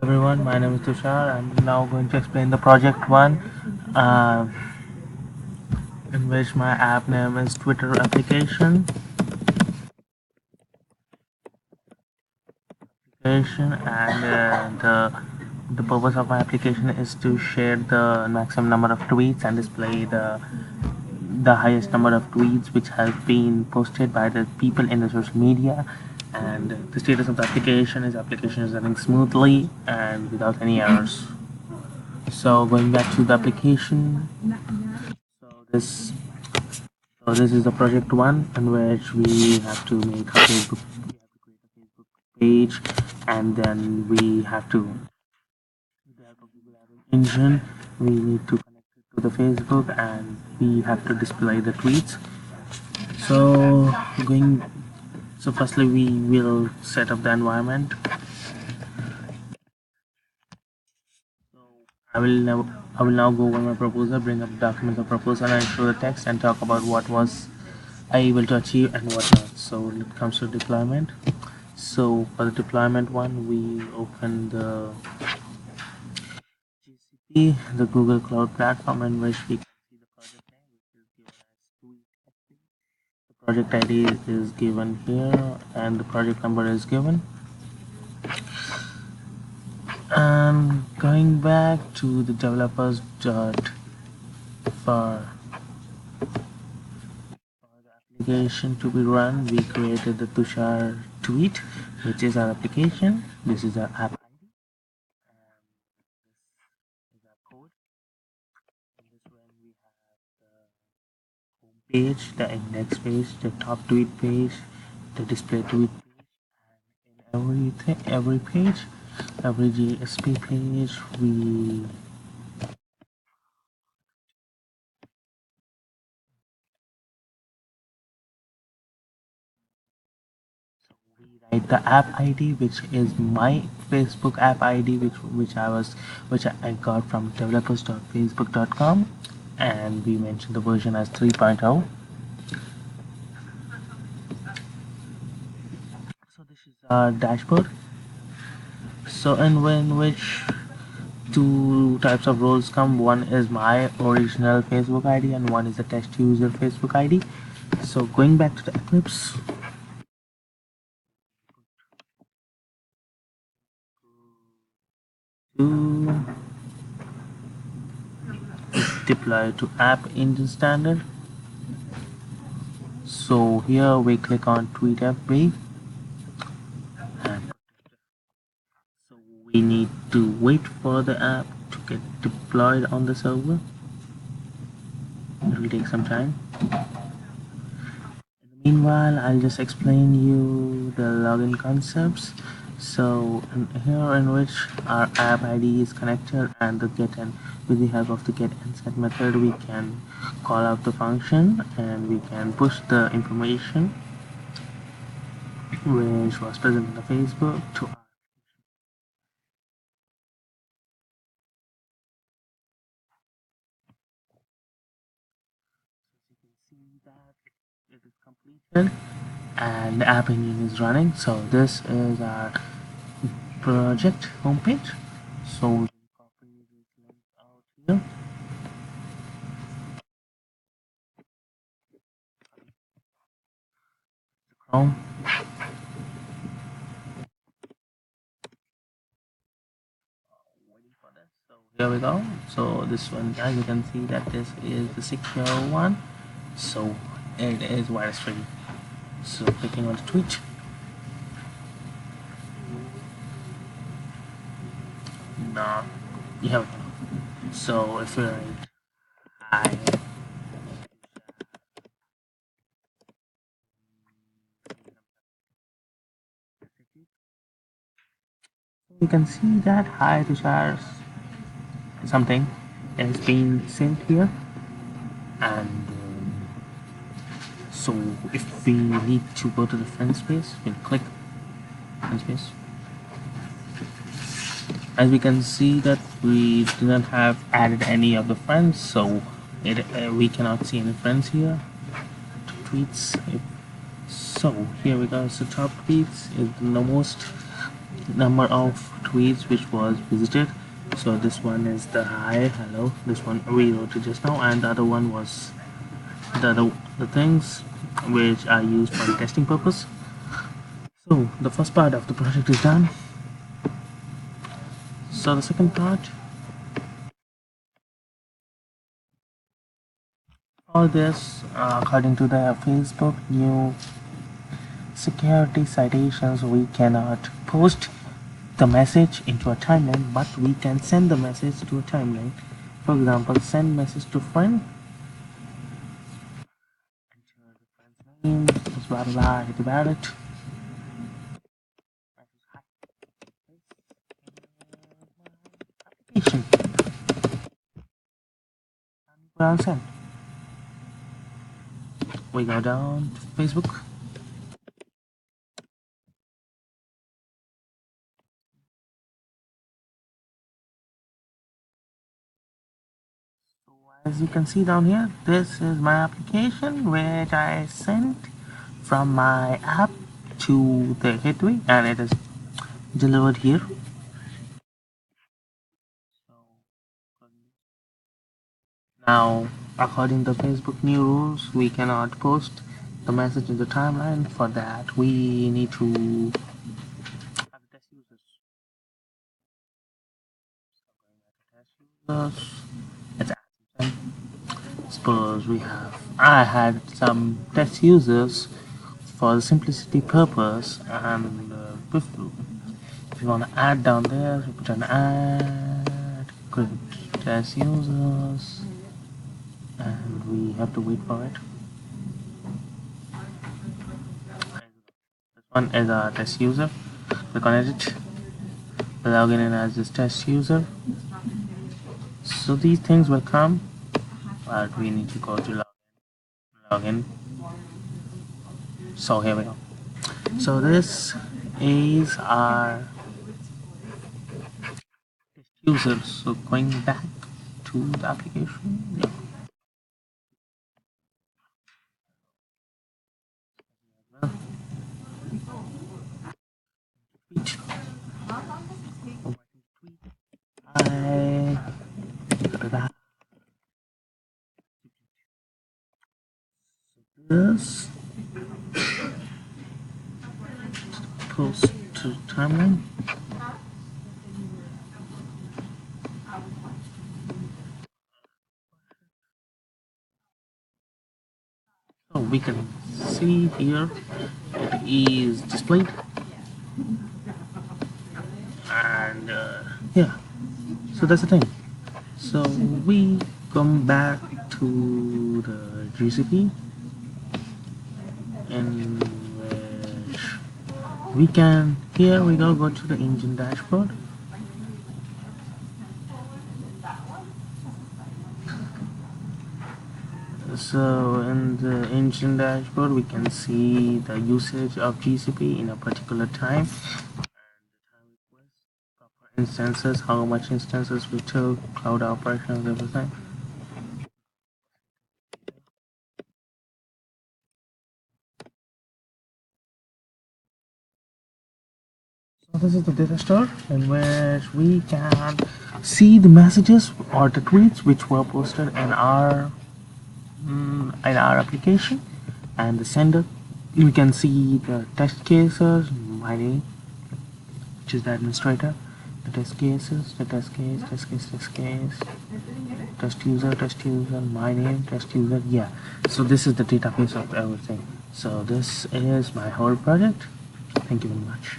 Everyone, my name is Tushar. I'm now going to explain the project one, uh, in which my app name is Twitter application. And the purpose of my application is to share the maximum number of tweets and display the highest number of tweets which have been posted by the people in the social media. And the status of the application is running smoothly and without any errors. So going back to the application, so this So this is the project one in which we have to make a Facebook, we have to create a Facebook page, and then we have to, with the help of Google Ad Engine, we need to connect it to the Facebook, and we have to display the tweets. So going, so firstly we will set up the environment. So I will now go over my proposal, bring up documents of proposal, and show the text and talk about what was I able to achieve and what not. So when it comes to deployment. So for the deployment one, we open the GCP, the Google Cloud Platform, in which we can see the project name, which is given as TweetXP. The project ID is given here, and the project number is given. And going back to the developers dot for the application to be run, we created the Tushar Tweet, which is our application. This is our app ID, and this is our code. In this one, we have the home page, the index page, the top tweet page, the display tweet page, and in every page, every GSP page, we write the app ID, which is my Facebook app ID, which I got from developers.facebook.com, and we mentioned the version as 3.0. So this is our dashboard. So in which two types of roles come. One is my original Facebook ID and one is the test user Facebook ID. So going back to the Eclipse, to deploy to App Engine Standard. So here we click on TweetFB, and so we need to wait for the app to get deployed on the server. It will take some time. Meanwhile, I'll just explain you the login concepts. So here in which our app ID is connected and the get and with the help of the get and set method, we can call out the function and we can push the information which was present in the Facebook to our. You can see that it is completed and the app engine is running. So this is our project homepage. So we can copy this link out here. Chrome. Waiting for this. So here we go. So this one, as you can see that this is the secure one. So it is virus free. So clicking on the tweet. No, you have. So if you write hi, you can see that hi Tushar something has been sent here, and so if we need to go to the friend space, we'll click friend space. As we can see that we do not have added any of the friends, so we cannot see any friends here. Tweets. So here we go. So top tweets is the most number of tweets which was visited. So this one is the hi, hello. This one we wrote it just now, and the other one was the things which are used for the testing purpose. So the first part of the project is done. So the second part, all this according to the Facebook new security citations, we cannot post the message into a timeline, but we can send the message to a timeline. For example, send message to friend. Enter the friend's name. Just blah blah blah. Hit about it. Application. Well, send. We go down to Facebook. As you can see down here, this is my application which I sent from my app to the gateway, and it is delivered here. Now, according to Facebook new rules, we cannot post the message in the timeline. For that, we need to have test users. Let's add some. Suppose I had some test users for the simplicity purpose, and if you want to add down there, you put an add, create test users, and we have to wait for it. This one is a test user. Click on edit, log in as this test user. So these things will come, but we need to go to login. So here we go. So this is our test user. So going back to the application, yeah. Tweet. This post to timeline. So we can see here it is displayed, and yeah, so that's the thing. So we come back to the GCP, in which we can, here we go to the engine dashboard. So in the engine dashboard, we can see the usage of GCP in a particular time, proper instances, how much instances we took, cloud operations, everything. So this is the data store in which we can see the messages or the tweets which were posted in our application, and the sender. We can see the test cases, my name, which is the administrator, the test cases, the test case, test user, my name, test user. Yeah. So this is the database of everything. So this is my whole project. Thank you very much.